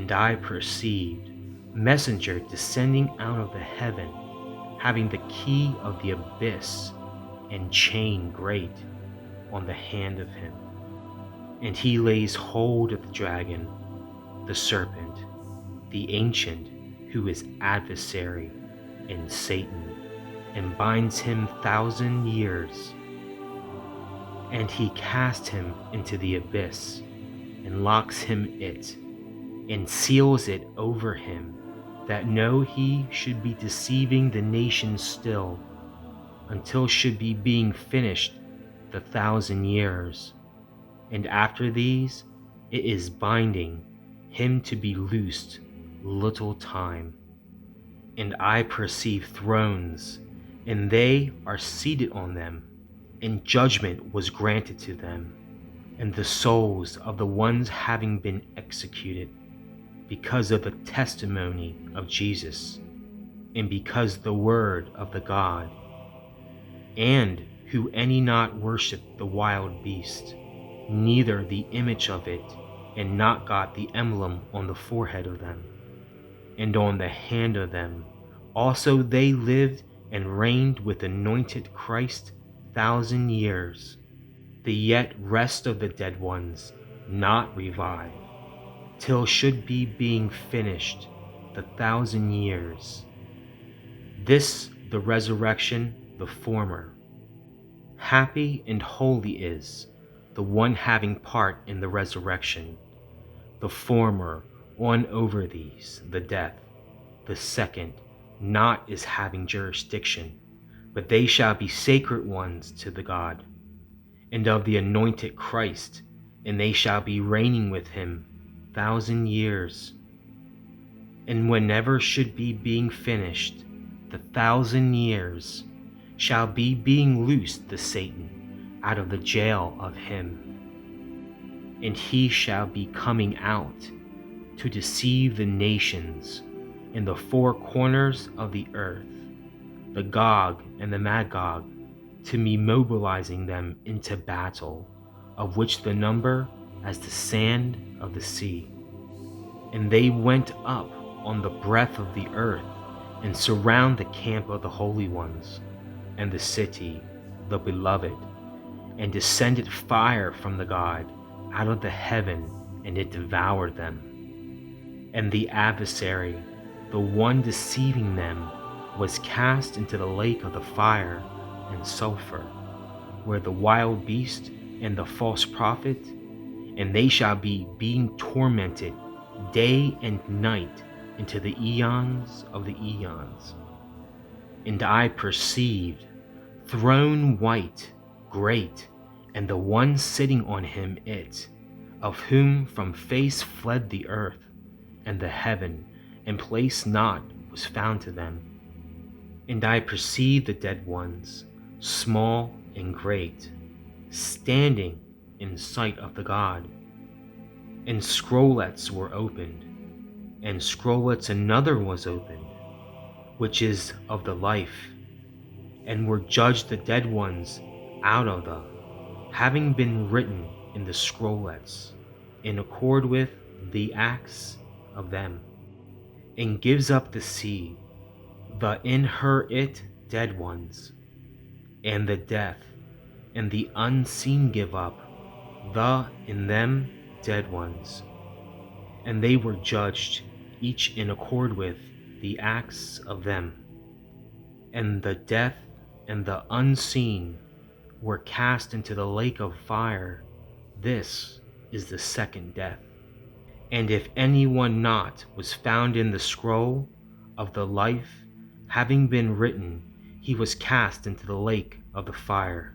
And I perceived a messenger descending out of the heaven, having the key of the abyss and chain great on the hand of him. And he lays hold of the dragon, the serpent, the ancient, who is adversary, and Satan, and binds him 1,000 years. And he cast him into the abyss, and locks him it, and seals it over him, that no he should be deceiving the nations still, until should be being finished the 1,000 years. And after these it is binding him to be loosed little time. And I perceive thrones, and they are seated on them, and judgment was granted to them, and the souls of the ones having been executed, because of the testimony of Jesus, and because the word of the God, and who any not worship the wild beast, neither the image of it, and not got the emblem on the forehead of them, and on the hand of them. Also they lived and reigned with anointed Christ 1,000 years. The yet rest of the dead ones not revived, till should be being finished the 1,000 years. This the resurrection, the former. Happy and holy is the one having part in the resurrection. The former on over these, the death. The second not is having jurisdiction, but they shall be sacred ones to the God, and of the anointed Christ, and they shall be reigning with him 1,000 years. And whenever should be being finished the 1,000 years, shall be being loosed the Satan out of the jail of him, and he shall be coming out to deceive the nations in the four corners of the earth, the Gog and the Magog, to be mobilizing them into battle, of which the number as the sand of the sea. And they went up on the breadth of the earth, and surround the camp of the holy ones, and the city, the beloved, and descended fire from the God out of the heaven, and it devoured them. And the adversary, the one deceiving them, was cast into the lake of the fire and sulfur, where the wild beast and the false prophet, and they shall be being tormented day and night into the eons of the eons. And I perceived throne white, great, and the one sitting on him it, of whom from face fled the earth, and the heaven, and place not was found to them. And I perceived the dead ones, small and great, standing in sight of the God. And scrollets were opened, and scrollets another was opened, which is of the life, and were judged the dead ones out of the, having been written in the scrollets, in accord with the acts of them. And gives up the sea, the in her it dead ones, and the death, and the unseen give up, the in them dead ones. And they were judged, each in accord with the acts of them. And the death and the unseen were cast into the lake of fire. This is the second death. And if anyone not was found in the scroll of the life, having been written, he was cast into the lake of the fire.